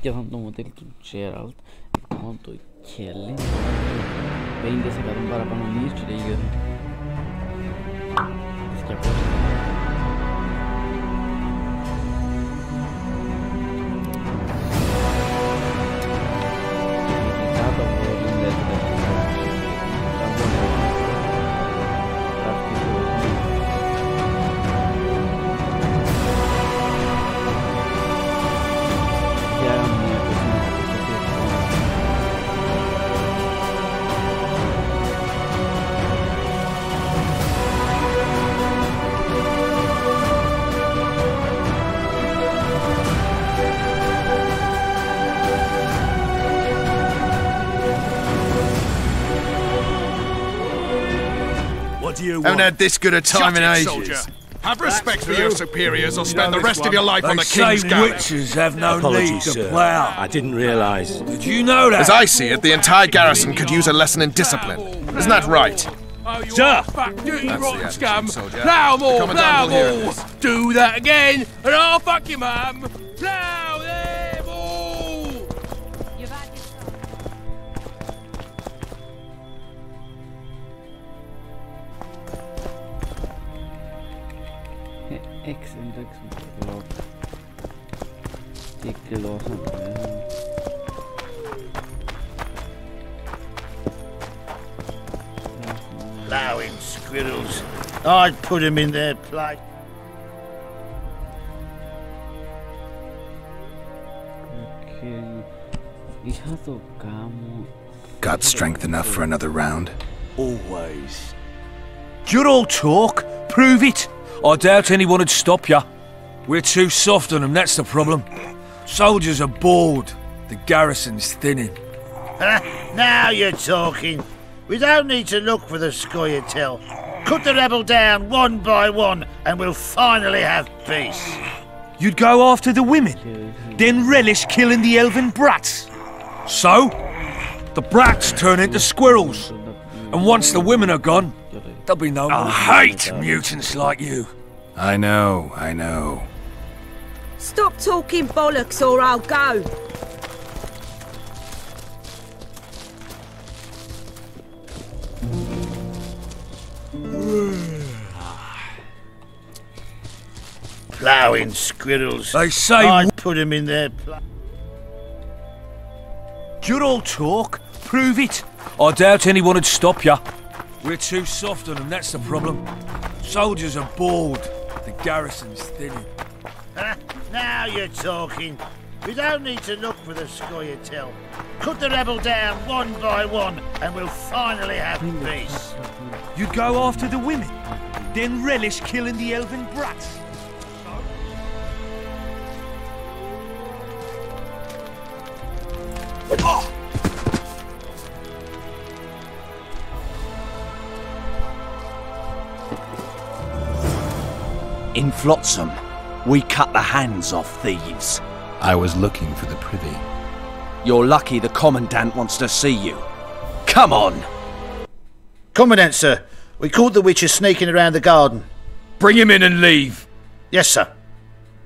Mikä on tuo modelo do Gerald? Monto Kelly. Bem dessa cara para no list liga. Isso aqui é Haven't had this good a time in ages. Have respect for your superiors or spend the rest of your life on the King's They say Gallery. witches have no need to plough. I didn't realise. Did you know that? As I see it, the entire garrison could use a lesson in discipline. Isn't that right? Sir! Dirty That's rotten the scum! attitude, soldier. Plough The more! Commandant Plough will hear more! this. Do that again, and I'll fuck you, mum! Plough them all! Excellent. Stick låsen. Ploughing squirrels. I'd put him in their place. Okay. Hija tocamos. Got strength enough for another round? Always. You'd all talk. Prove it. I doubt anyone would stop you. We're too soft on them, that's the problem. Soldiers are bored. The garrison's thinning. Now you're talking. We don't need to look for the Scoia'tael. Cut the rebel down one by one, and we'll finally have peace. You'd go after the women, then relish killing the elven brats. So, the brats turn into squirrels. And once the women are gone, there'll be no more. I hate mutants like you. I know. Stop talking bollocks or I'll go. Ploughing squirrels. They say I'd put him in their place. you'd all talk. Prove it. I doubt anyone would stop you. We're too soft on them, that's the problem. Soldiers are bored. The garrison's thinning. Now you're talking. We don't need to look for the Scoia'tael. Cut the rebel down one by one, and we'll finally have peace. You'd go after the women, then relish killing the elven brats. In Flotsam, we cut the hands off thieves. I was looking for the privy. You're lucky the Commandant wants to see you. Come on! Commandant, sir. We caught the witches sneaking around the garden. Bring him in and leave. Yes, sir.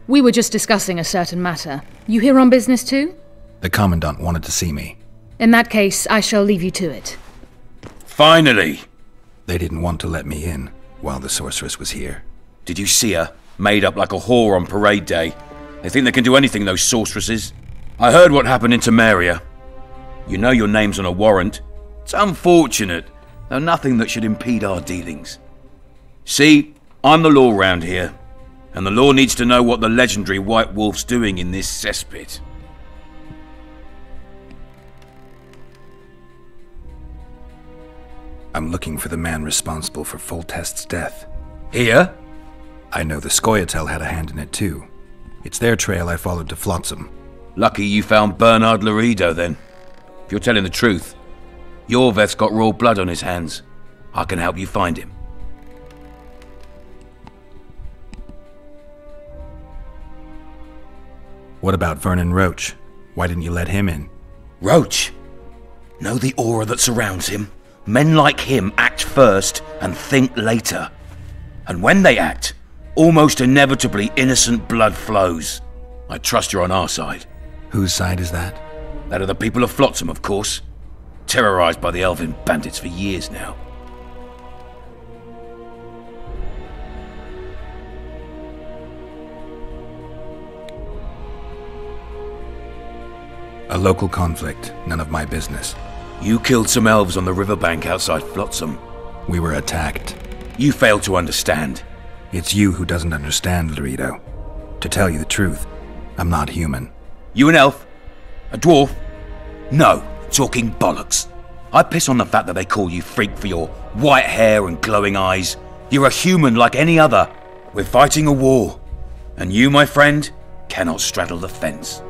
We were just discussing a certain matter. You here on business too? The Commandant wanted to see me. In that case, I shall leave you to it. Finally! They didn't want to let me in while the sorceress was here. Did you see her? Made up like a whore on parade day. They think they can do anything, those sorceresses. I heard what happened in Temeria. You know your name's on a warrant. It's unfortunate, though nothing that should impede our dealings. See, I'm the law round here, and the law needs to know what the legendary White Wolf's doing in this cesspit. I'm looking for the man responsible for Foltest's death. Here? I know the Scoia'tael had a hand in it too. It's their trail I followed to Flotsam. Lucky you found Bernard Laredo, then. If you're telling the truth, Yorveth's got raw blood on his hands. I can help you find him. What about Vernon Roche? Why didn't you let him in? Roche? Know the aura that surrounds him? Men like him act first and think later. And when they act, almost inevitably innocent blood flows. I trust you're on our side. Whose side is that? That of the people of Flotsam, of course. Terrorized by the elven bandits for years now. A local conflict, none of my business. You killed some elves on the riverbank outside Flotsam. We were attacked. You failed to understand. It's you who doesn't understand, Laredo. To tell you the truth, I'm not human. You an elf? A dwarf? No, talking bollocks. I piss on the fact that they call you freak for your white hair and glowing eyes. You're a human like any other. We're fighting a war. And you, my friend, cannot straddle the fence.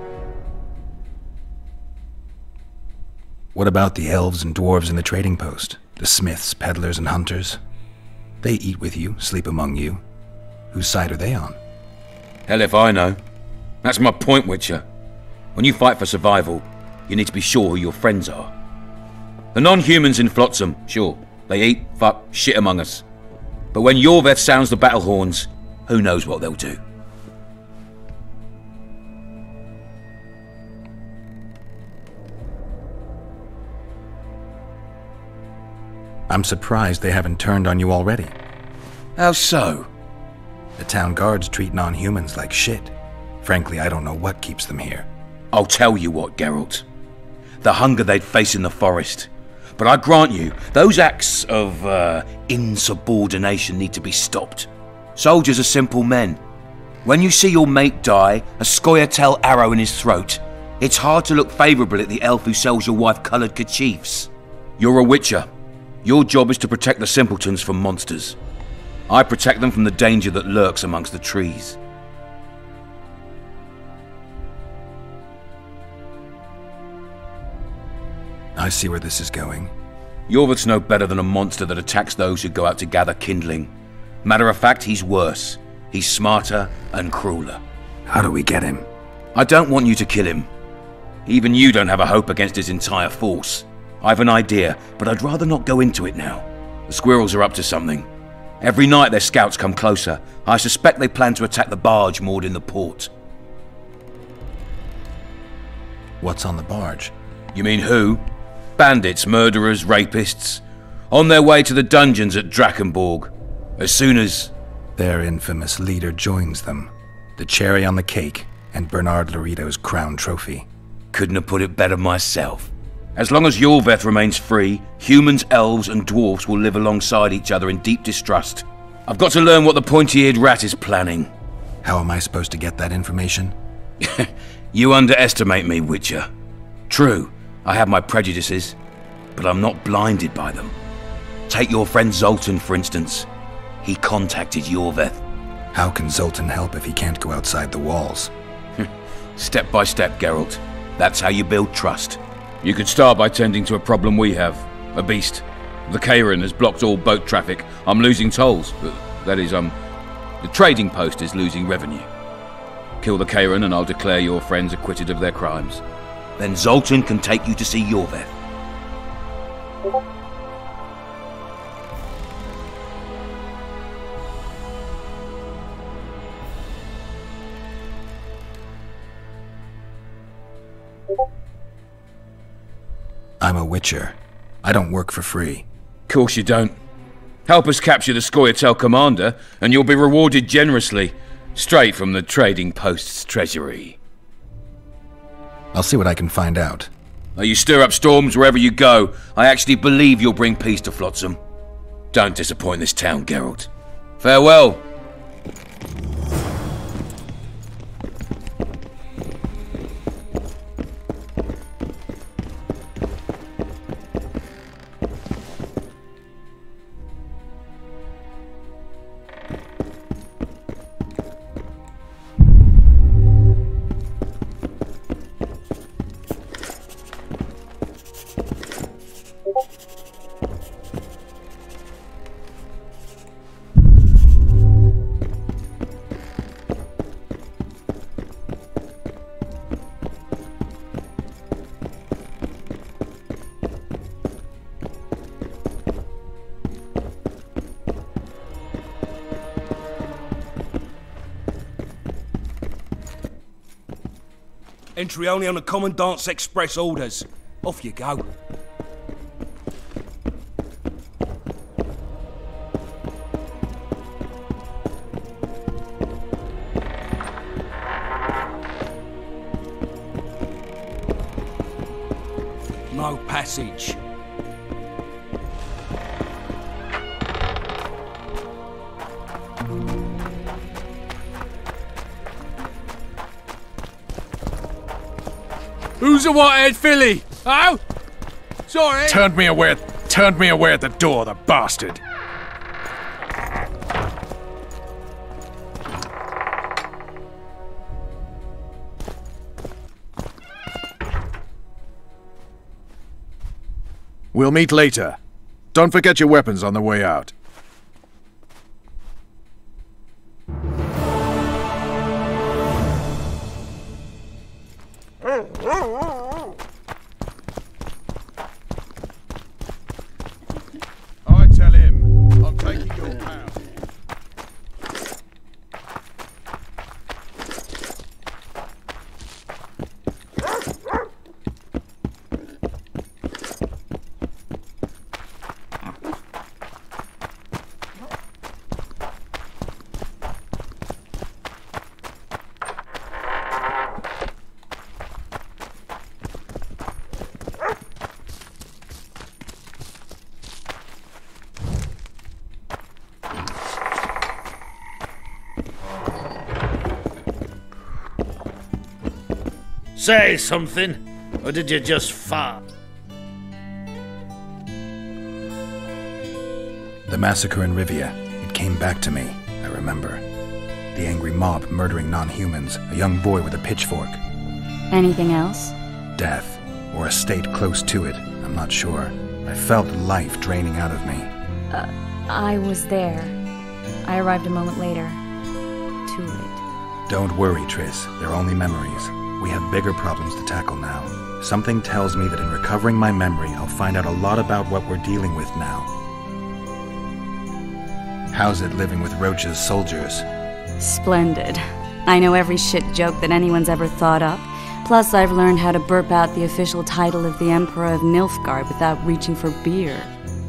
What about the elves and dwarves in the trading post? The smiths, peddlers, and hunters? They eat with you, sleep among you. Whose side are they on? Hell if I know. That's my point, Witcher. When you fight for survival, you need to be sure who your friends are. The non-humans in Flotsam, sure, they eat, fuck, shit among us. But when Yorveth sounds the battle horns, who knows what they'll do. I'm surprised they haven't turned on you already. How so? The town guards treat non-humans like shit. Frankly, I don't know what keeps them here. I'll tell you what, Geralt. The hunger they'd face in the forest. But I grant you, those acts of, insubordination need to be stopped. Soldiers are simple men. When you see your mate die, a Scoia'tael arrow in his throat, it's hard to look favourable at the elf who sells your wife coloured kerchiefs. You're a Witcher. Your job is to protect the simpletons from monsters. I protect them from the danger that lurks amongst the trees. I see where this is going. Yorveth's no better than a monster that attacks those who go out to gather kindling. Matter of fact, he's worse. He's smarter and crueler. How do we get him? I don't want you to kill him. Even you don't have a hope against his entire force. I've an idea, but I'd rather not go into it now. The squirrels are up to something. Every night their scouts come closer. I suspect they plan to attack the barge moored in the port. What's on the barge? You mean who? Bandits, murderers, rapists. On their way to the dungeons at Drakenborg. As soon as... Their infamous leader joins them. The cherry on the cake, and Bernard Laredo's crown trophy. Couldn't have put it better myself. As long as Yorveth remains free, humans, elves, and dwarfs will live alongside each other in deep distrust. I've got to learn what the pointy-eared rat is planning. How am I supposed to get that information? You underestimate me, Witcher. True, I have my prejudices, but I'm not blinded by them. Take your friend Zoltan, for instance. He contacted Yorveth. How can Zoltan help if he can't go outside the walls? Step by step, Geralt. That's how you build trust. You could start by tending to a problem we have. A beast. The Kayran has blocked all boat traffic. I'm losing tolls. That is, the trading post is losing revenue. Kill the Kayran and I'll declare your friends acquitted of their crimes. Then Zoltan can take you to see Yorveth. I'm a Witcher. I don't work for free. Course you don't. Help us capture the Scoia'tael commander, and you'll be rewarded generously, straight from the trading post's treasury. I'll see what I can find out. You stir up storms wherever you go. I actually believe you'll bring peace to Flotsam. Don't disappoint this town, Geralt. Farewell. Entry only on the Commandant's express orders. Off you go. No passage. Who's a white-haired filly? Oh? Sorry. Turned me away at the door, the bastard. We'll meet later. Don't forget your weapons on the way out. I tell him, I'm taking your pound. Say something, or did you just fart? The massacre in Rivia. It came back to me, I remember. The angry mob murdering non-humans, a young boy with a pitchfork. Anything else? Death, or a state close to it, I'm not sure. I felt life draining out of me. I was there. I arrived a moment later. Too late. Don't worry, Triss. They're only memories. We have bigger problems to tackle now. Something tells me that in recovering my memory, I'll find out a lot about what we're dealing with now. How's it living with Roach's soldiers? Splendid. I know every shit joke that anyone's ever thought up. Plus, I've learned how to burp out the official title of the Emperor of Nilfgaard without reaching for beer.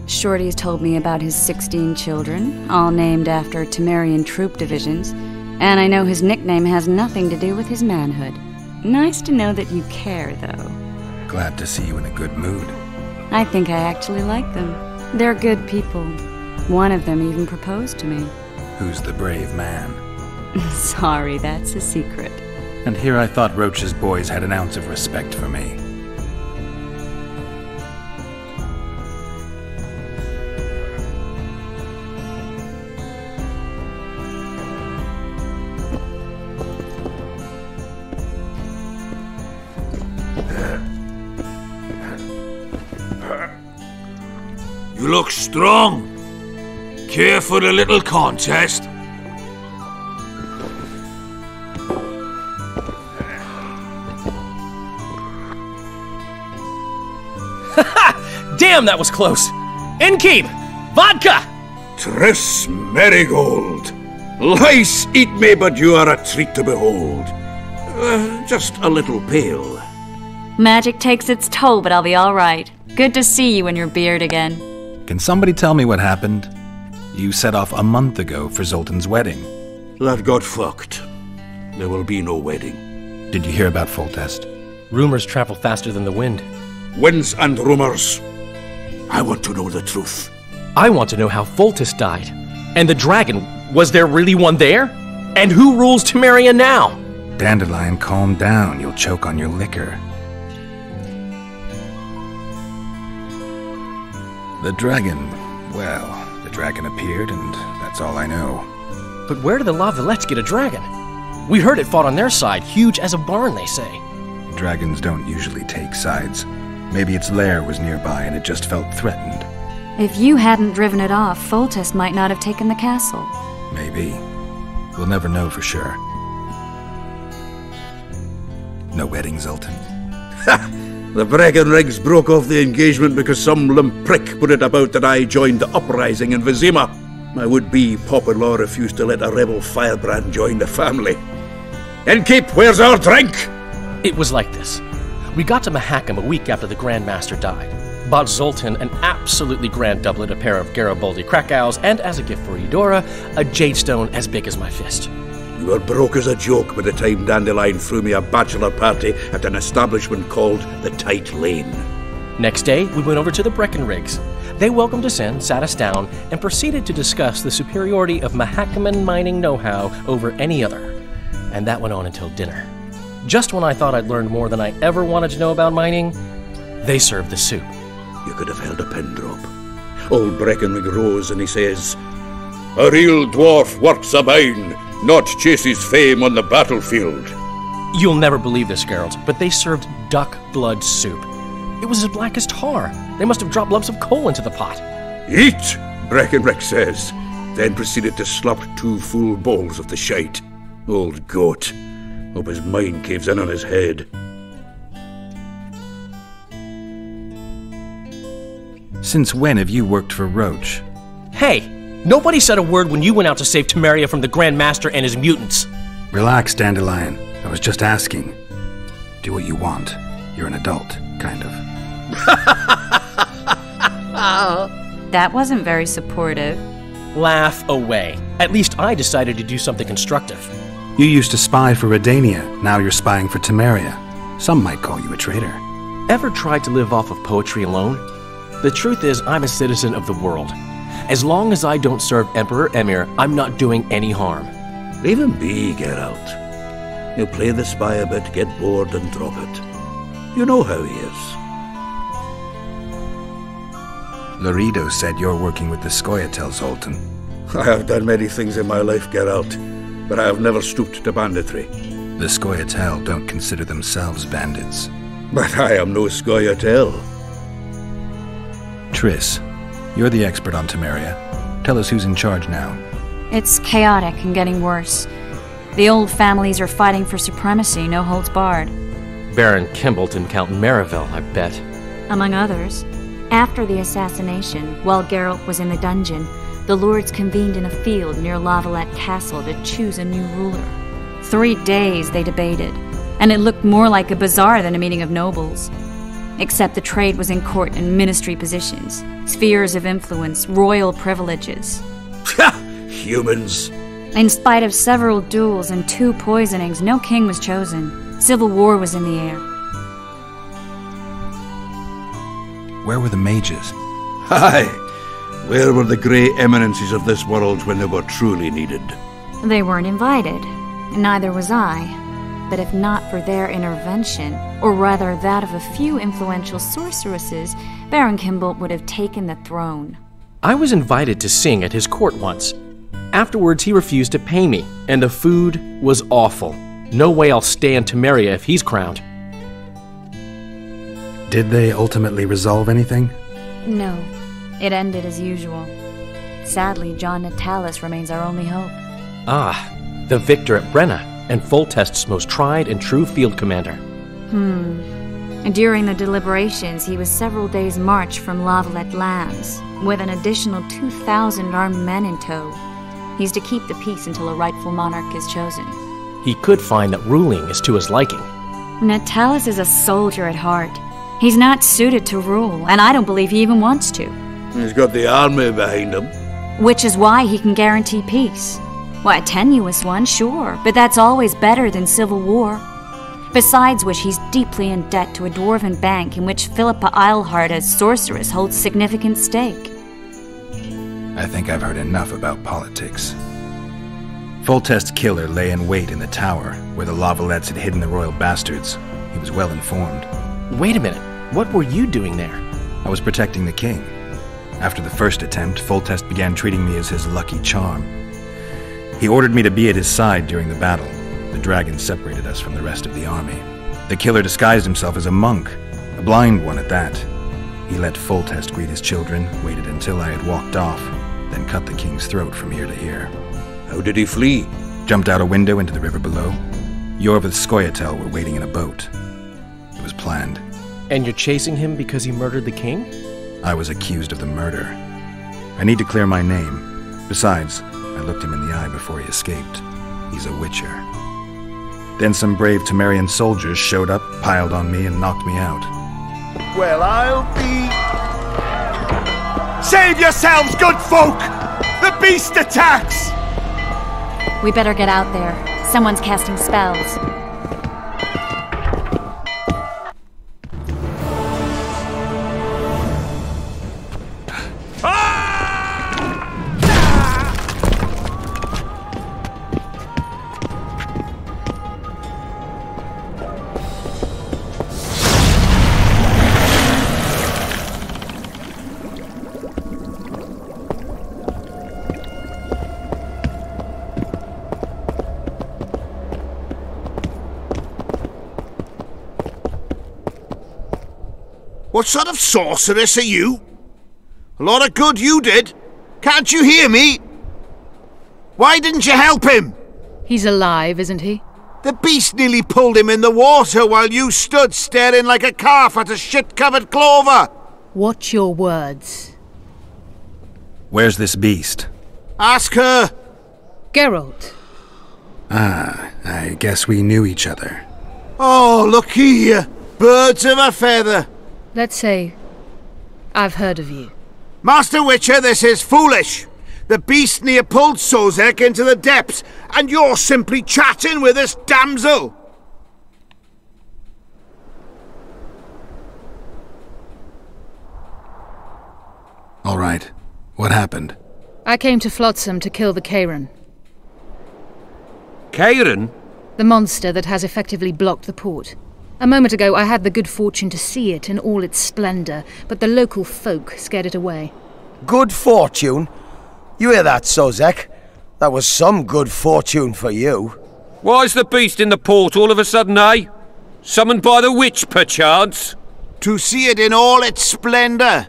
Shorty's told me about his 16 children, all named after Temerian troop divisions, and I know his nickname has nothing to do with his manhood. Nice to know that you care, though. Glad to see you in a good mood. I think I actually like them. They're good people. One of them even proposed to me. Who's the brave man? Sorry, that's a secret. And here I thought Roach's boys had an ounce of respect for me. You look strong. Care for a little contest? Damn, that was close. Innkeep! Vodka! Triss Merigold. Lice eat me, but you are a treat to behold. Just a little pale. Magic takes its toll, but I'll be all right. Good to see you in your beard again. Can somebody tell me what happened? You set off a month ago for Zoltan's wedding. That got fucked. There will be no wedding. Did you hear about Foltest? Rumors travel faster than the wind. Winds and rumors. I want to know the truth. I want to know how Foltest died. And the dragon, was there really one there? And who rules Temeria now? Dandelion, calm down. You'll choke on your liquor. The dragon, well, the dragon appeared, and that's all I know. But where did the La Villettes get a dragon? We heard it fought on their side, huge as a barn, they say. Dragons don't usually take sides. Maybe its lair was nearby and it just felt threatened. If you hadn't driven it off, Foltest might not have taken the castle. Maybe. We'll never know for sure. No wedding, Zoltan? Ha! The Breckenrigs broke off the engagement because some limp prick put it about that I joined the uprising in Vizima. My would-be Popper-in-law refused to let a rebel firebrand join the family. Innkeep, where's our drink? It was like this. We got to Mahakam a week after the Grand Master died. Bought Zoltan an absolutely grand doublet, a pair of Garibaldi Krakau's, and as a gift for Eudora, a jadestone as big as my fist. You were broke as a joke by the time Dandelion threw me a bachelor party at an establishment called the Tight Lane. Next day, we went over to the Breckenriggs. They welcomed us in, sat us down, and proceeded to discuss the superiority of Mahakaman mining know-how over any other. And that went on until dinner. Just when I thought I'd learned more than I ever wanted to know about mining, they served the soup. You could have held a pen drop. Old Breckenridge rose and he says, "A real dwarf works a mine, not chases fame on the battlefield." You'll never believe this, Geralt, but they served duck blood soup. It was as black as tar. They must have dropped lumps of coal into the pot. "Eat," Breckenridge says, then proceeded to slop 2 full bowls of the shite. Old goat. Hope his mind caves in on his head. Since when have you worked for Roach? Hey, nobody said a word when you went out to save Temeria from the Grand Master and his mutants. Relax, Dandelion. I was just asking. Do what you want. You're an adult, kind of. That wasn't very supportive. Laugh away. At least I decided to do something constructive. You used to spy for Redania. Now you're spying for Temeria. Some might call you a traitor. Ever tried to live off of poetry alone? The truth is, I'm a citizen of the world. As long as I don't serve Emperor Emir, I'm not doing any harm. Leave him be, Geralt. He'll play the spy a bit, get bored and drop it. You know how he is. Laredo said you're working with the Scoia'tael, Zoltan. I have done many things in my life, Geralt, but I have never stooped to banditry. The Scoia'tael don't consider themselves bandits. But I am no Scoia'tael. Triss, you're the expert on Temeria. Tell us who's in charge now. It's chaotic and getting worse. The old families are fighting for supremacy, no holds barred. Baron Kimbolt and Count Merivale, I bet. Among others. After the assassination, while Geralt was in the dungeon, the lords convened in a field near Lavalette Castle to choose a new ruler. 3 days they debated, and it looked more like a bazaar than a meeting of nobles. Except the trade was in court and ministry positions, spheres of influence, royal privileges. Humans. In spite of several duels and 2 poisonings, no king was chosen. Civil war was in the air. Where were the mages? Aye. Where were the grey eminences of this world when they were truly needed? They weren't invited. Neither was I. But if not for their intervention, or rather that of a few influential sorceresses, Baron Kimbolt would have taken the throne. I was invited to sing at his court once. Afterwards, he refused to pay me, and the food was awful. No way I'll stay in Temeria if he's crowned. Did they ultimately resolve anything? No. It ended as usual. Sadly, John Natalis remains our only hope. Ah, the victor at Brenna, and Foltest's most tried and true field commander. During the deliberations, he was several days' march from Lavalette lands, with an additional 2,000 armed men in tow. He's to keep the peace until a rightful monarch is chosen. He could find that ruling is to his liking. Natalis is a soldier at heart. He's not suited to rule, and I don't believe he even wants to. He's got the army behind him. Which is why he can guarantee peace. Why, a tenuous one, sure, but that's always better than civil war. Besides which, he's deeply in debt to a dwarven bank in which Philippa Eilhart as sorceress holds significant stake. I think I've heard enough about politics. Foltest's killer lay in wait in the tower, where the Lavalettes had hidden the royal bastards. He was well informed. Wait a minute, what were you doing there? I was protecting the king. After the first attempt, Foltest began treating me as his lucky charm. He ordered me to be at his side during the battle. The dragon separated us from the rest of the army. The killer disguised himself as a monk, a blind one at that. He let Foltest greet his children, waited until I had walked off, then cut the king's throat from ear to ear. How did he flee? Jumped out a window into the river below. Yorvith Scoia'tael were waiting in a boat. It was planned. And you're chasing him because he murdered the king? I was accused of the murder. I need to clear my name. Besides, I looked him in the eye before he escaped. He's a witcher. Then some brave Temerian soldiers showed up, piled on me, and knocked me out. Well, I'll be... Save yourselves, good folk! The beast attacks! We better get out there. Someone's casting spells. What sort of sorceress are you? A lot of good you did. Can't you hear me? Why didn't you help him? He's alive, isn't he? The beast nearly pulled him in the water while you stood staring like a calf at a shit-covered clover. Watch your words. Where's this beast? Ask her. Geralt. Ah, I guess we knew each other. Oh, look here. Birds of a feather. Let's say I've heard of you. Master Witcher, this is foolish. The beast near pulled Sozek into the depths, and you're simply chatting with this damsel. All right. What happened? I came to Flotsam to kill the Kayran. Kayran? The monster that has effectively blocked the port. A moment ago I had the good fortune to see it in all its splendor, but the local folk scared it away. Good fortune? You hear that, Sozek? That was some good fortune for you. Why's the beast in the port all of a sudden, eh? Summoned by the witch, perchance? To see it in all its splendor.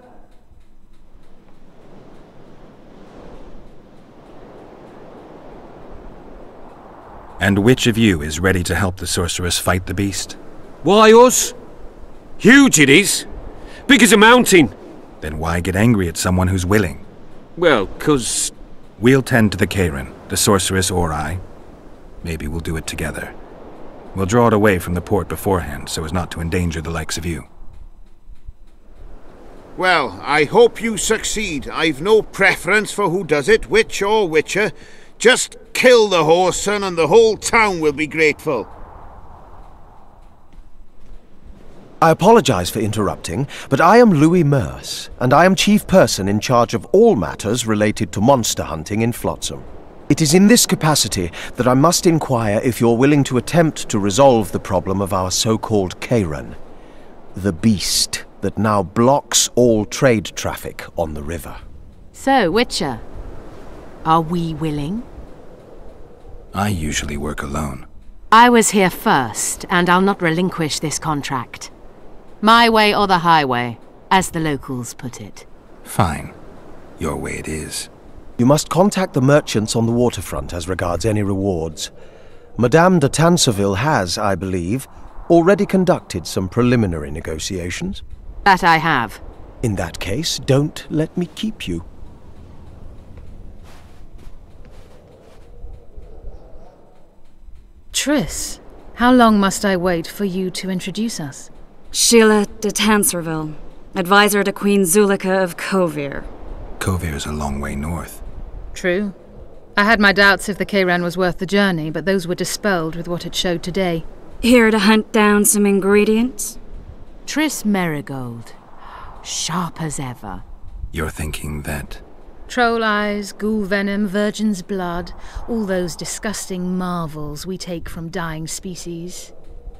And which of you is ready to help the sorceress fight the beast? Why us? Huge it is. Big as a mountain. Then why get angry at someone who's willing? Well, 'cause... We'll tend to the Kayran, the sorceress or I. Maybe we'll do it together. We'll draw it away from the port beforehand so as not to endanger the likes of you. Well, I hope you succeed. I've no preference for who does it, witch or witcher. Just kill the whoreson and the whole town will be grateful. I apologize for interrupting, but I am Louis Merce, and I am chief person in charge of all matters related to monster hunting in Flotsam. It is in this capacity that I must inquire if you're willing to attempt to resolve the problem of our so-called Kayran, the beast that now blocks all trade traffic on the river. So, Witcher, are we willing? I usually work alone. I was here first, and I'll not relinquish this contract. My way or the highway, as the locals put it. Fine. Your way it is. You must contact the merchants on the waterfront as regards any rewards. Madame de Tansarville has, I believe, already conducted some preliminary negotiations. That I have. In that case, don't let me keep you. Triss, how long must I wait for you to introduce us? Sheila de Tansarville, advisor to Queen Zulika of Kovir. Kovir's a long way north. True. I had my doubts if the Kayran was worth the journey, but those were dispelled with what it showed today. Here to hunt down some ingredients? Triss Merigold. Sharp as ever. You're thinking that... Troll eyes, ghoul venom, virgin's blood, all those disgusting marvels we take from dying species.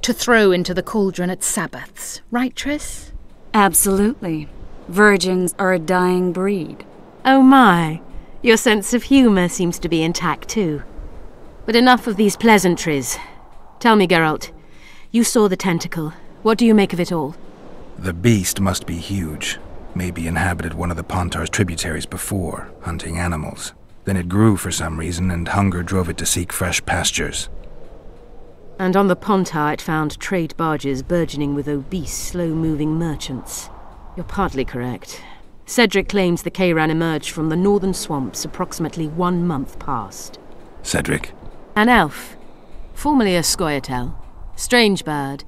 To throw into the cauldron at Sabbaths, right, Triss? Absolutely. Virgins are a dying breed. Oh my, your sense of humour seems to be intact too. But enough of these pleasantries. Tell me, Geralt, you saw the tentacle. What do you make of it all? The beast must be huge. Maybe inhabited one of the Pontar's tributaries before, hunting animals. Then it grew for some reason, and hunger drove it to seek fresh pastures. And on the Pontar it found trade barges burgeoning with obese, slow-moving merchants. You're partly correct. Cedric claims the Kayran emerged from the northern swamps approximately 1 month past. Cedric? An elf. Formerly a Scoia'tael. Strange bird.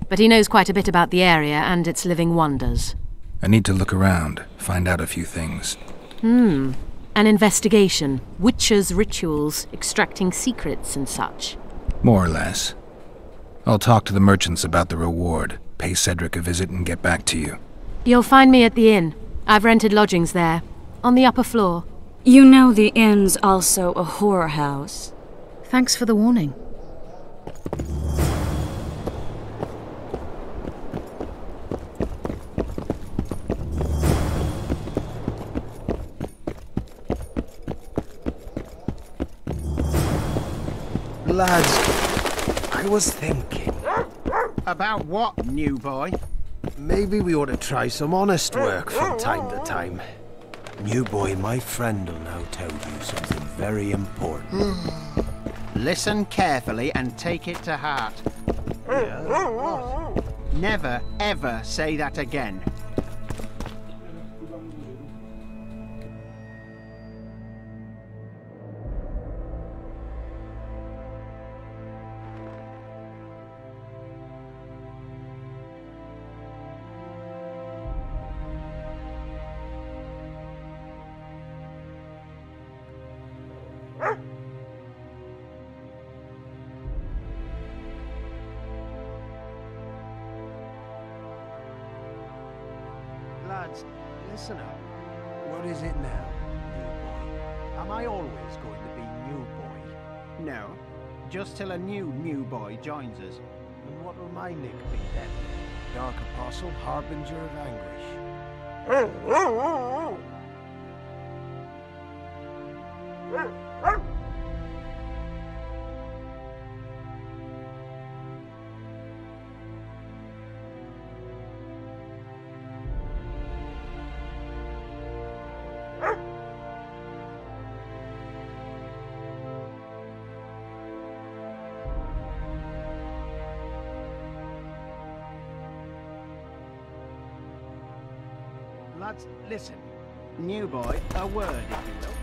But he knows quite a bit about the area and its living wonders. I need to look around, find out a few things. An investigation. Witches' rituals, extracting secrets and such. More or less. I'll talk to the merchants about the reward, pay Cedric a visit and get back to you. You'll find me at the inn. I've rented lodgings there, on the upper floor. You know the inn's also a whorehouse. Thanks for the warning. Lads, I was thinking. About what, new boy? Maybe we ought to try some honest work from time to time. New boy, my friend will now tell you something very important. Listen carefully and take it to heart. What? Never, ever say that again. Lads, listen up. What is it now, new boy? Am I always going to be new boy? No, just till a new boy joins us. And what will my nick be then? Dark Apostle, Harbinger of Anguish. Lads, listen. New boy, a word, if you will.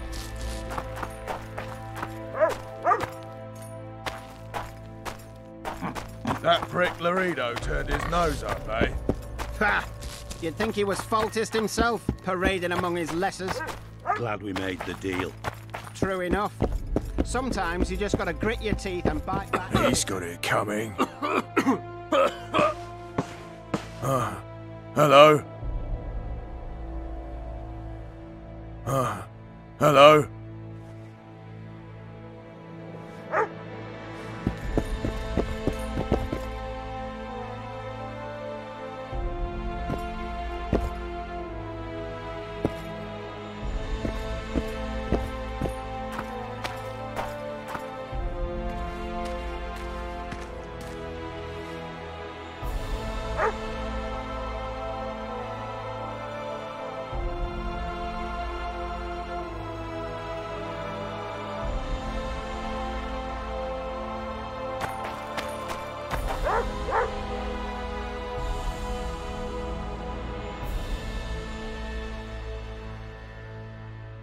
That prick Laredo turned his nose up, eh? Ha! You'd think he was faultist himself, parading among his lessers. Glad we made the deal. True enough. Sometimes you just gotta grit your teeth and bite back. He's got it coming. Hello? Hello?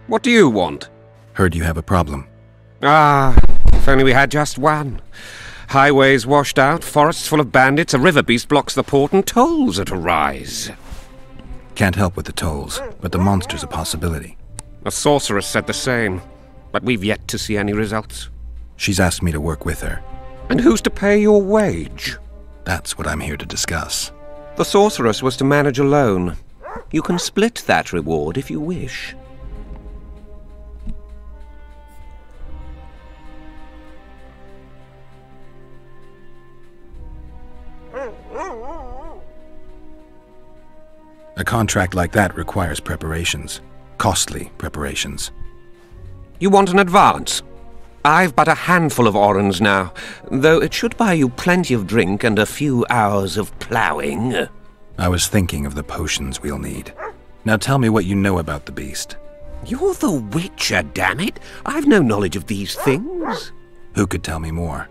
What do you want? Heard you have a problem. Ah, if only we had just one. Highways washed out, forests full of bandits, a river beast blocks the port, and tolls at a rise. Can't help with the tolls, but the monster's a possibility. A sorceress said the same, but we've yet to see any results. She's asked me to work with her. And who's to pay your wage? That's what I'm here to discuss. The sorceress was to manage alone. You can split that reward if you wish. A contract like that requires preparations. Costly preparations. You want an advance? I've but a handful of orens now, though it should buy you plenty of drink and a few hours of ploughing. I was thinking of the potions we'll need. Now tell me what you know about the beast. You're the Witcher, damn it! I've no knowledge of these things. Who could tell me more?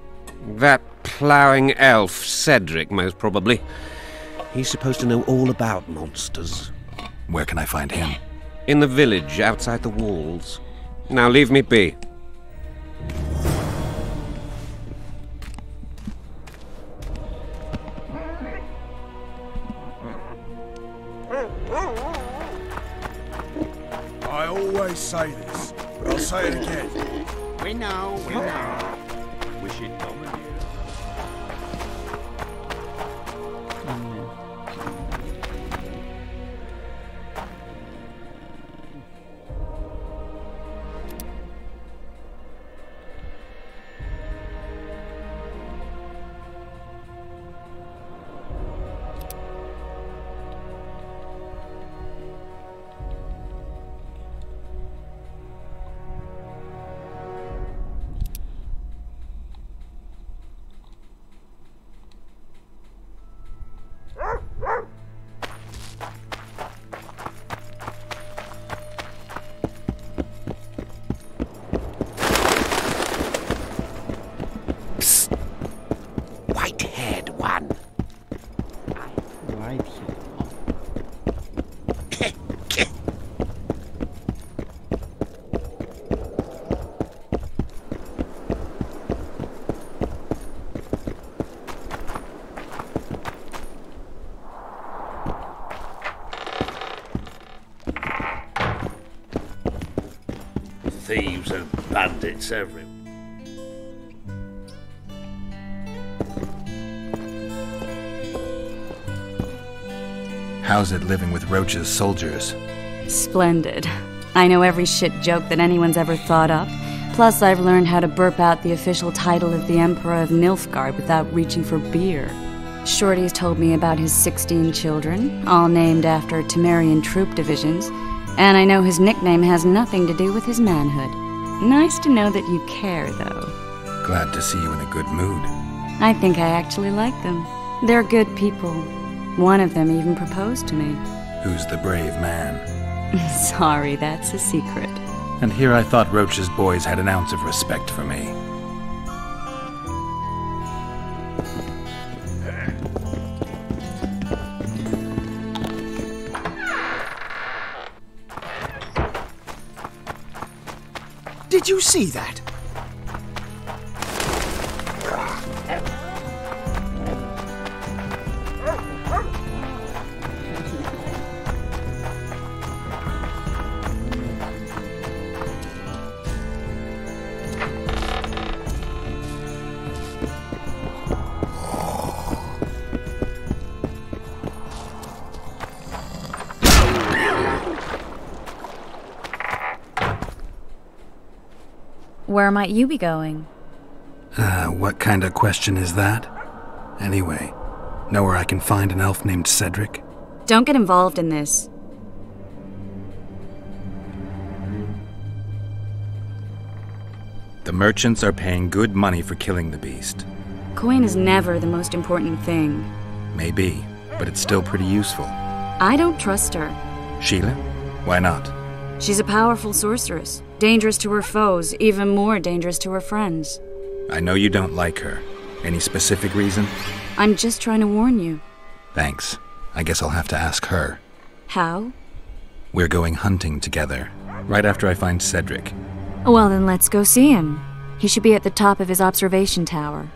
That ploughing elf, Cedric, most probably. He's supposed to know all about monsters. Where can I find him? In the village, outside the walls. Now leave me be. say this, but I'll say it again. We know, we know. We should dominate. White-haired one. Thieves and bandits everywhere. How's it living with Roach's soldiers? Splendid. I know every shit joke that anyone's ever thought up. Plus, I've learned how to burp out the official title of the Emperor of Nilfgaard without reaching for beer. Shorty's told me about his 16 children, all named after Temerian troop divisions, and I know his nickname has nothing to do with his manhood. Nice to know that you care, though. Glad to see you in a good mood. I think I actually like them. They're good people. One of them even proposed to me. Who's the brave man? Sorry, that's a secret. And here I thought Roach's boys had an ounce of respect for me. Did you see that? Where might you be going? What kind of question is that? Anyway, know where I can find an elf named Cedric? Don't get involved in this. The merchants are paying good money for killing the beast. Coin is never the most important thing. Maybe, but it's still pretty useful. I don't trust her. Sheila? Why not? She's a powerful sorceress. Dangerous to her foes, even more dangerous to her friends. I know you don't like her. Any specific reason? I'm just trying to warn you. Thanks. I guess I'll have to ask her. How? We're going hunting together, right after I find Cedric. Well, then let's go see him. He should be at the top of his observation tower.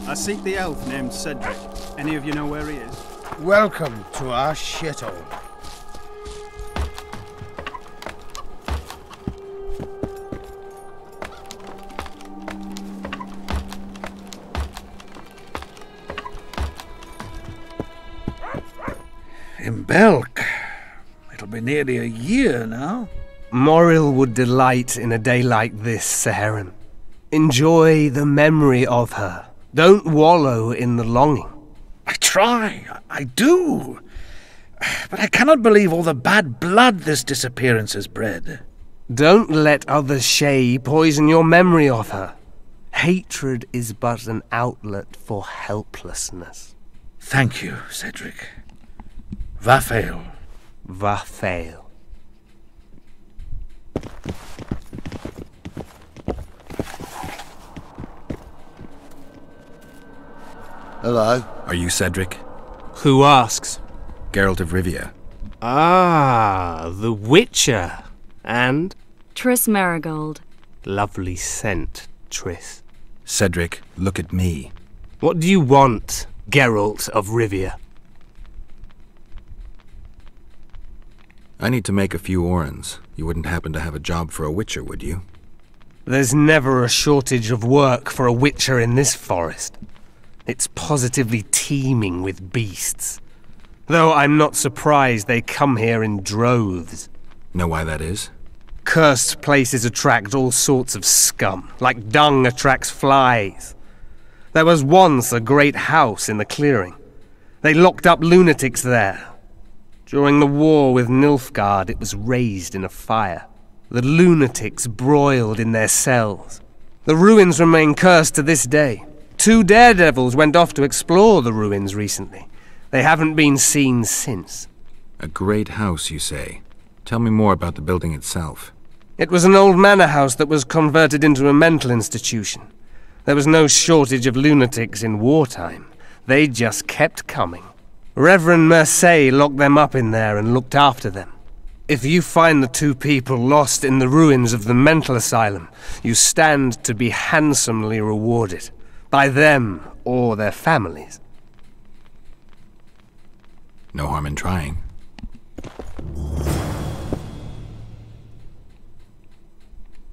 I seek the elf named Cedric. Any of you know where he is? Welcome to our shithole. In Belk. It'll be nearly a year now. Moril would delight in a day like this, Saharan. Enjoy the memory of her. Don't wallow in the longing. I try, I do. But I cannot believe all the bad blood this disappearance has bred. Don't let other Shay poison your memory of her. Hatred is but an outlet for helplessness. Thank you, Cedric. Vafael. Vafael. Hello. Are you Cedric? Who asks? Geralt of Rivia. Ah, the Witcher. And? Triss Marigold. Lovely scent, Triss. Cedric, look at me. What do you want, Geralt of Rivia? I need to make a few orens. You wouldn't happen to have a job for a witcher, would you? There's never a shortage of work for a witcher in this forest. It's positively teeming with beasts. Though I'm not surprised they come here in droves. Know why that is? Cursed places attract all sorts of scum, like dung attracts flies. There was once a great house in the clearing. They locked up lunatics there. During the war with Nilfgaard, it was raised in a fire. The lunatics broiled in their cells. The ruins remain cursed to this day. 2 daredevils went off to explore the ruins recently. They haven't been seen since. A great house, you say? Tell me more about the building itself. It was an old manor house that was converted into a mental institution. There was no shortage of lunatics in wartime. They just kept coming. Reverend Mercier locked them up in there and looked after them. If you find the 2 people lost in the ruins of the mental asylum, you stand to be handsomely rewarded. By them or their families. No harm in trying.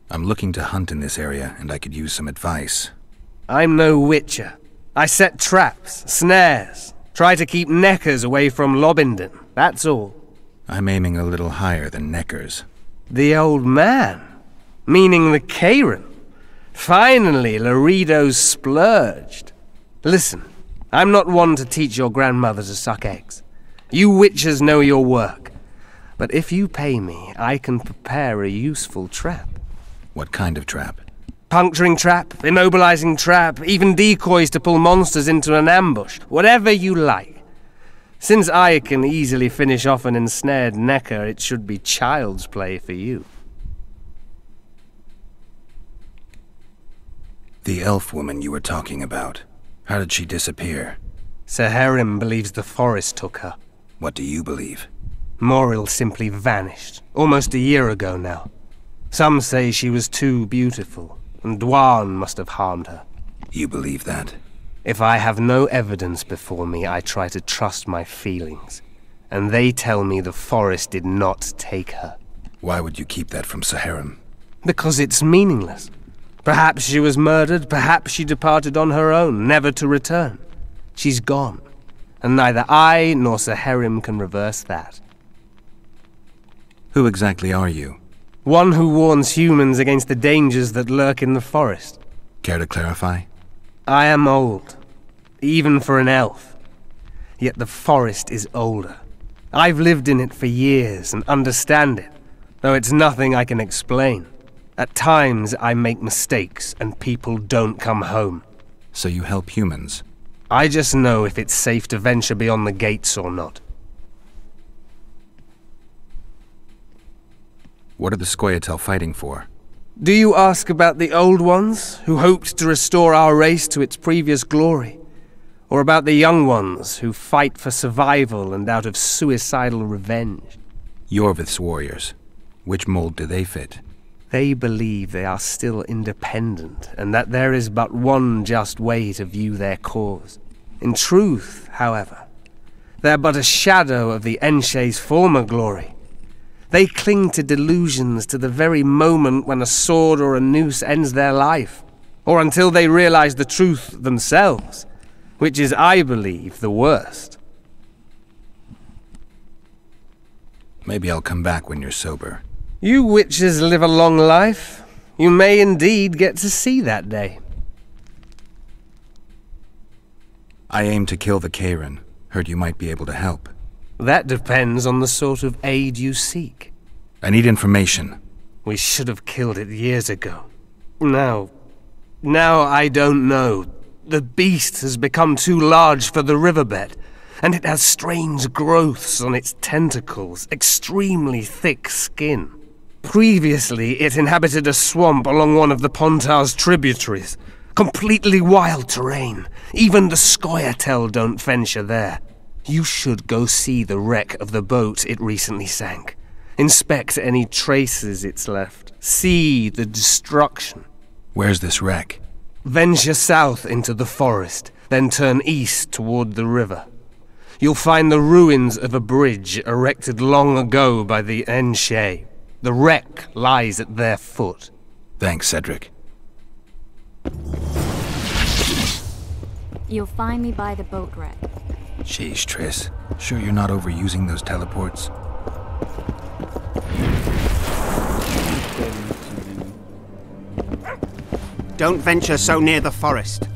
I'm looking to hunt in this area, and I could use some advice. I'm no witcher. I set traps, snares, try to keep neckers away from Lobindon, that's all. I'm aiming a little higher than neckers. The old man? Meaning the Kayran? Finally, Laredo's splurged. Listen, I'm not one to teach your grandmother to suck eggs. You witchers know your work. But if you pay me, I can prepare a useful trap. What kind of trap? Puncturing trap, immobilizing trap, even decoys to pull monsters into an ambush. Whatever you like. Since I can easily finish off an ensnared necker, it should be child's play for you. The elf woman you were talking about. How did she disappear? Saharim believes the forest took her. What do you believe? Moril simply vanished, almost a year ago now. Some say she was too beautiful, and Dwan must have harmed her. You believe that? If I have no evidence before me, I try to trust my feelings. And they tell me the forest did not take her. Why would you keep that from Saharim? Because it's meaningless. Perhaps she was murdered, perhaps she departed on her own, never to return. She's gone, and neither I nor Saharim can reverse that. Who exactly are you? One who warns humans against the dangers that lurk in the forest. Care to clarify? I am old, even for an elf. Yet the forest is older. I've lived in it for years and understand it, though it's nothing I can explain. At times, I make mistakes and people don't come home. So you help humans? I just know if it's safe to venture beyond the gates or not. What are the Scoia'tael fighting for? Do you ask about the old ones, who hoped to restore our race to its previous glory? Or about the young ones, who fight for survival and out of suicidal revenge? Yorvith's warriors. Which mold do they fit? They believe they are still independent, and that there is but one just way to view their cause. In truth, however, they're but a shadow of the Enshe's former glory. They cling to delusions to the very moment when a sword or a noose ends their life, or until they realize the truth themselves, which is, I believe, the worst. Maybe I'll come back when you're sober. You witches live a long life. You may indeed get to see that day. I aim to kill the Kayran. Heard you might be able to help. That depends on the sort of aid you seek. I need information. We should have killed it years ago. Now I don't know. The beast has become too large for the riverbed, and it has strange growths on its tentacles, extremely thick skin. Previously, it inhabited a swamp along one of the Pontar's tributaries. Completely wild terrain. Even the Scoia'tael don't venture there. You should go see the wreck of the boat it recently sank. Inspect any traces it's left. See the destruction. Where's this wreck? Venture south into the forest, then turn east toward the river. you'll find the ruins of a bridge erected long ago by the Enshe. The wreck lies at their foot. Thanks, Cedric. You'll find me by the boat wreck. Jeez, Triss. Sure you're not overusing those teleports? Don't venture so near the forest.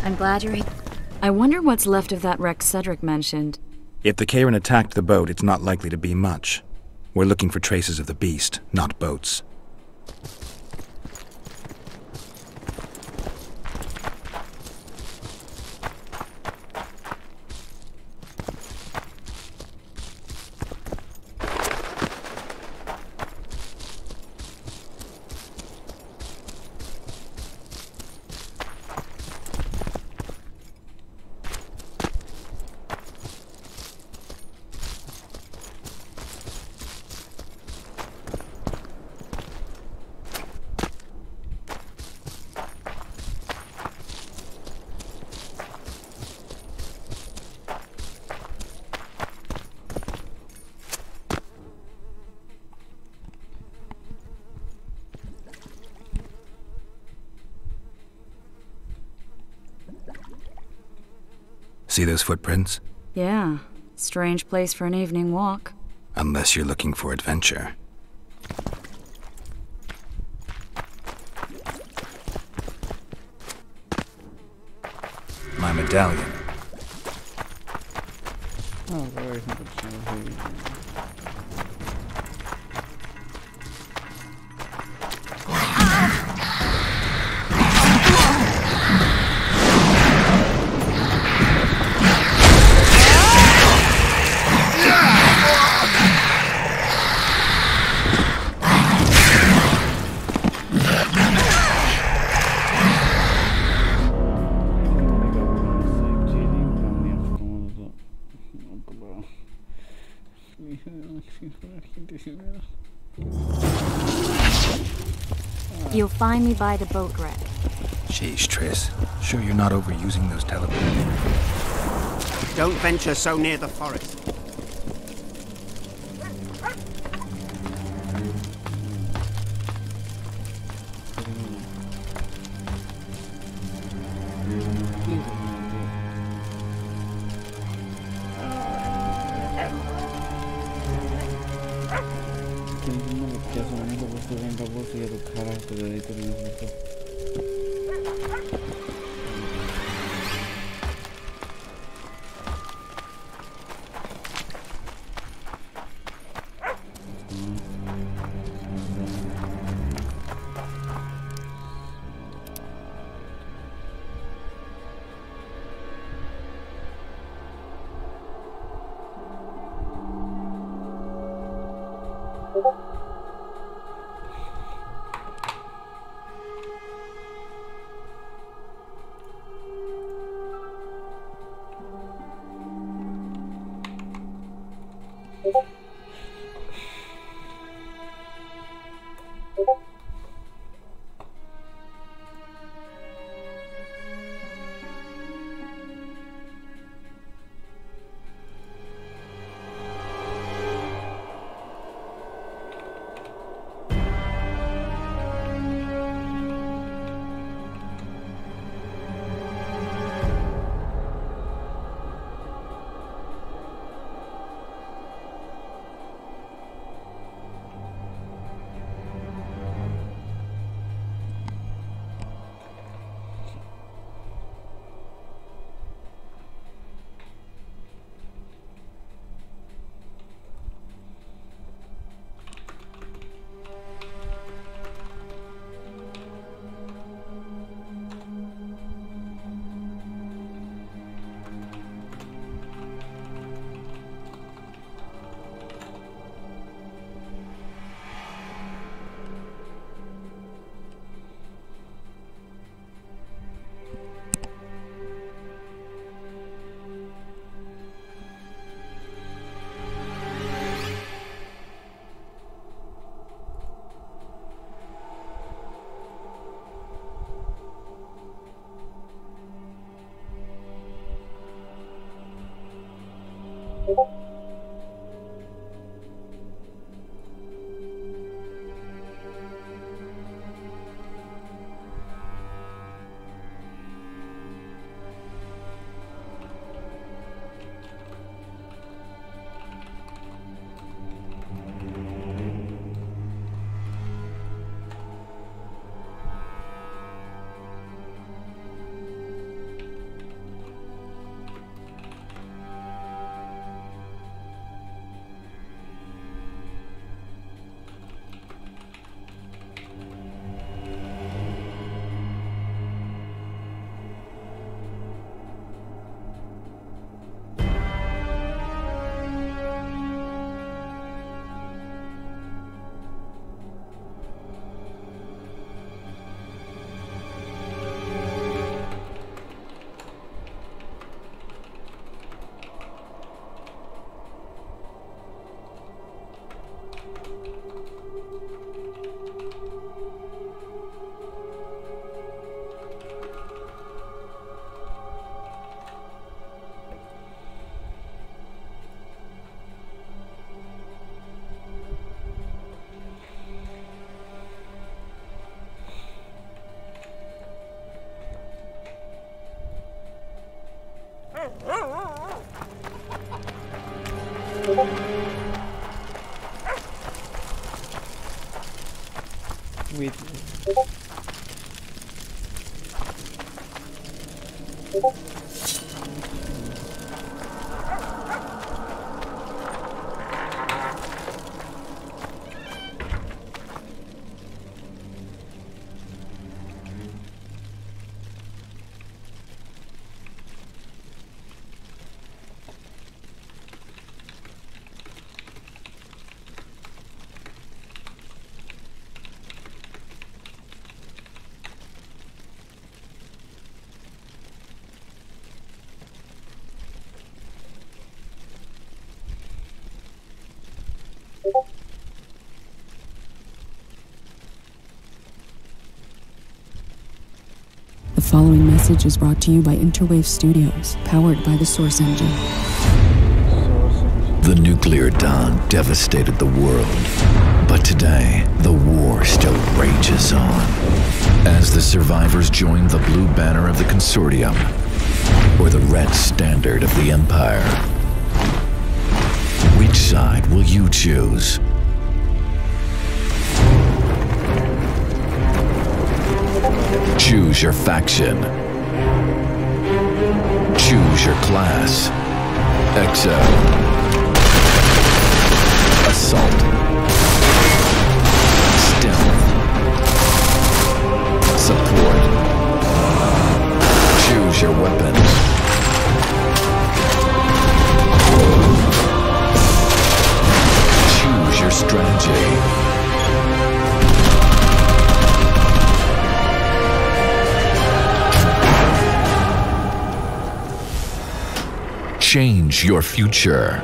I'm glad you're here. I wonder what's left of that wreck Cedric mentioned. If the Karen attacked the boat, it's not likely to be much. We're looking for traces of the beast, not boats. See those footprints? Yeah, strange place for an evening walk. Unless you're looking for adventure. My medallion. Oh, very good. You'll find me by the boat wreck. Jeez, Triss. Sure you're not overusing those teleports? Don't venture so near the forest. editorimiz burada. The following message is brought to you by Interwave Studios, powered by the Source Engine. The nuclear dawn devastated the world, but today, the war still rages on. As the survivors join the blue banner of the Consortium, or the red standard of the Empire, which side will you choose? Choose your faction. Choose your class. Exo. Assault. Stealth. Support. Choose your weapon. Choose your strategy. Change your future.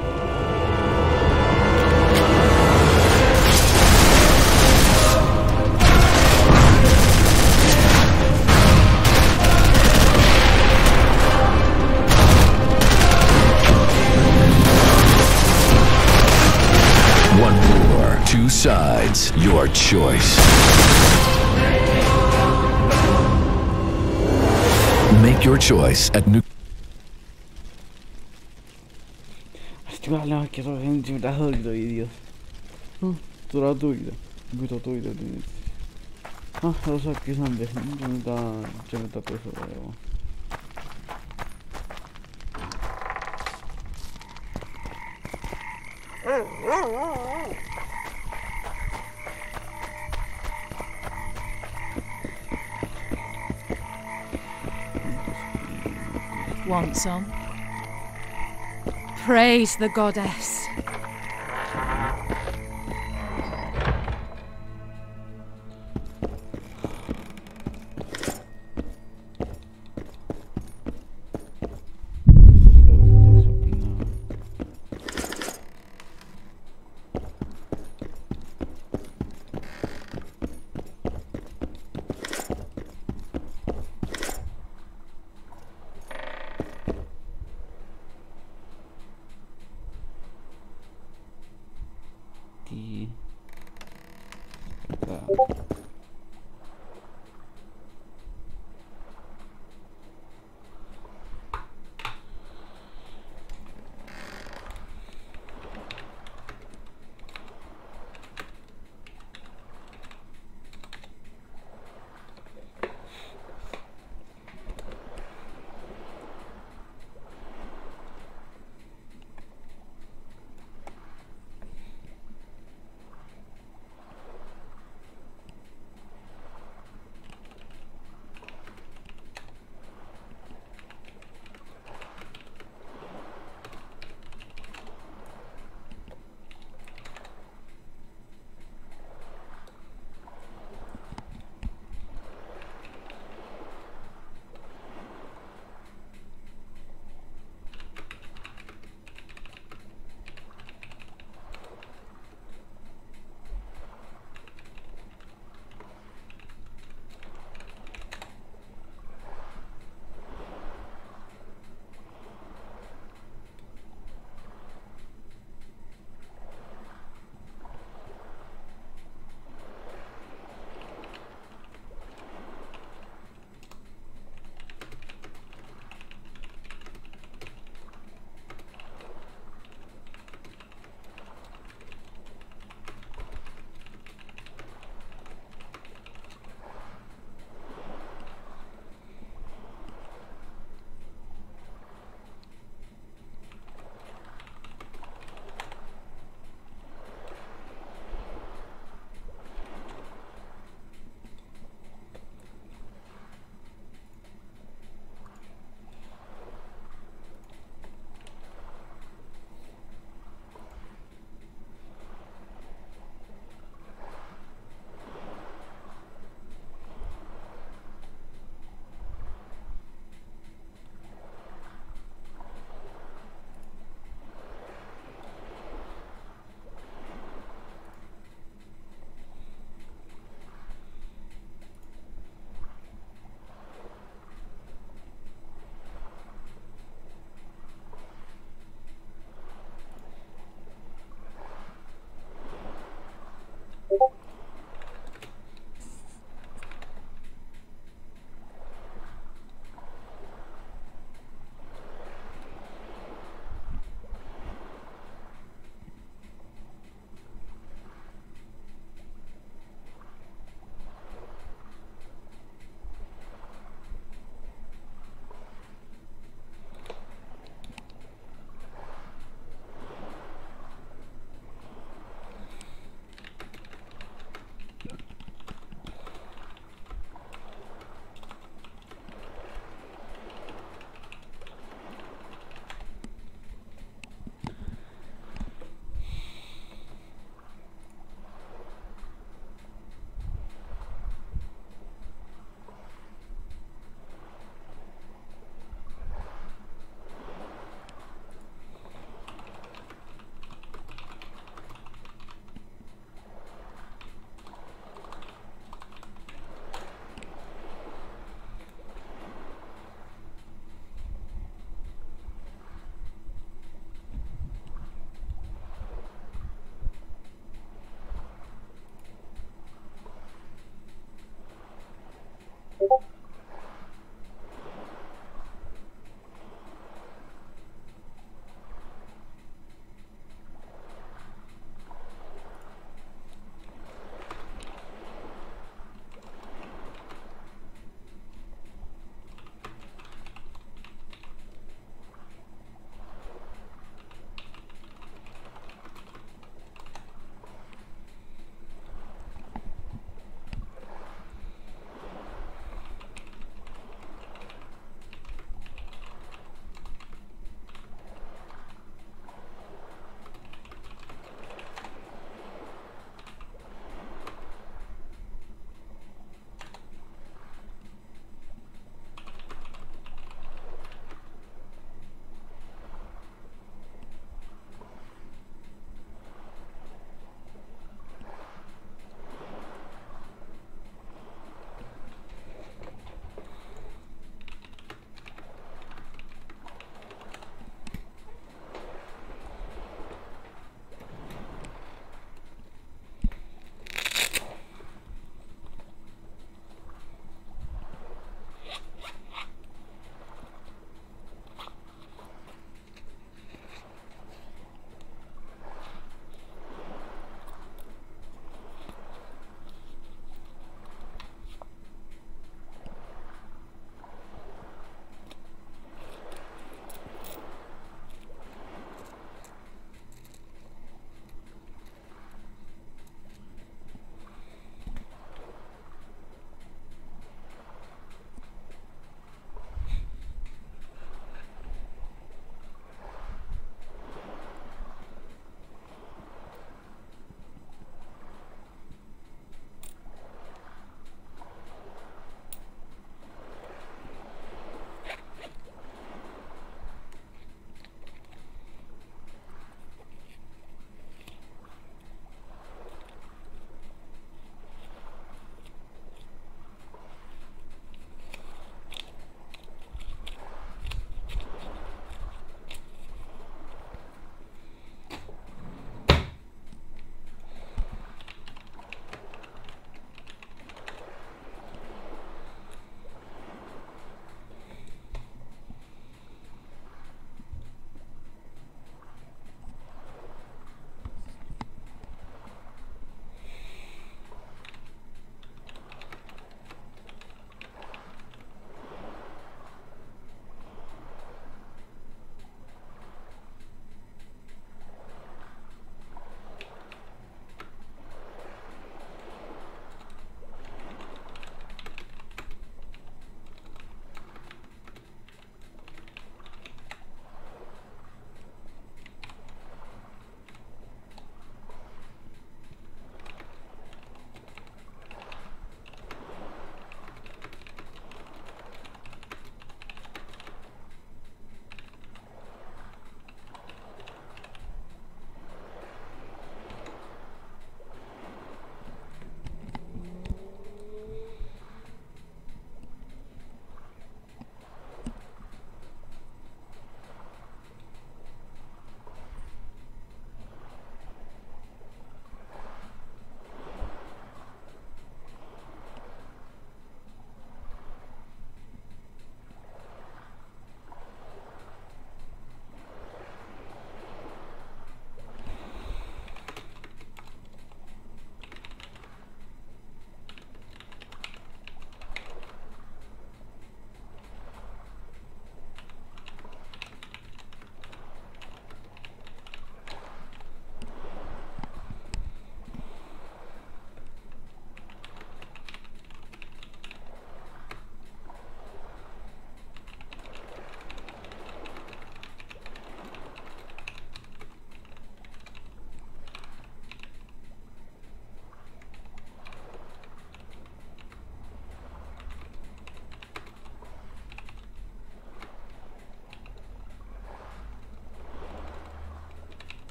One more, two sides, your choice. Make your choice at New. Jävlar vilket jävla högda idiot. Stora doida. Muito doida din. Eu só quis saber, não dá, deixa eu ver pessoa. Want some? Praise the goddess.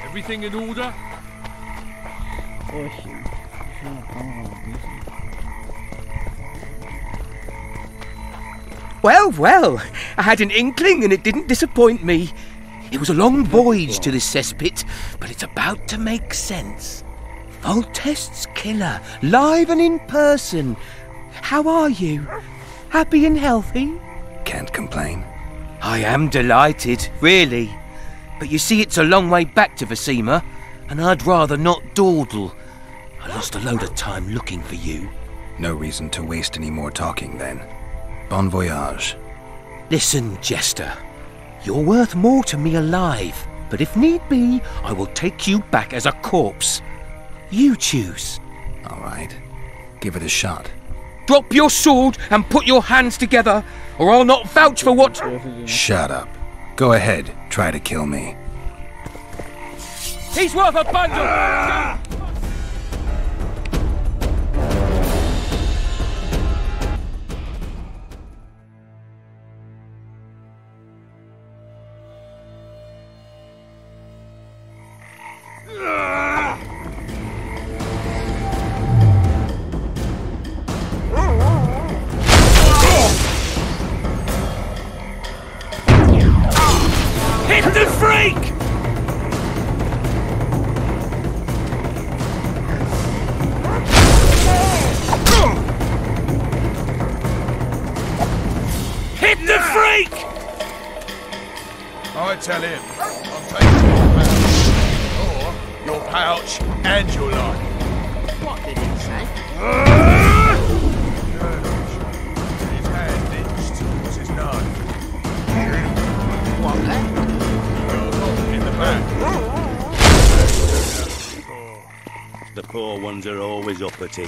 Everything in order? Well, well, I had an inkling and it didn't disappoint me. It was a long voyage to this cesspit, but it's about to make sense. Foltest's killer, live and in person. How are you? Happy and healthy? Can't complain. I am delighted, really. But you see, it's a long way back to Vecima, and I'd rather not dawdle. I lost a load of time looking for you. No reason to waste any more talking, then. Bon voyage. Listen, Jester. You're worth more to me alive, but if need be, I will take you back as a corpse. You choose. All right. Give it a shot. Drop your sword and put your hands together, or I'll not vouch for what... Shut up. Go ahead. Try to kill me. He's worth a bundle! Hit the freak! Hit the freak! I tell him, I'm taking your pouch. Or your pouch and your life. What did he say? His hand itched. What's his name? What left? In the back. The poor ones are always uppity.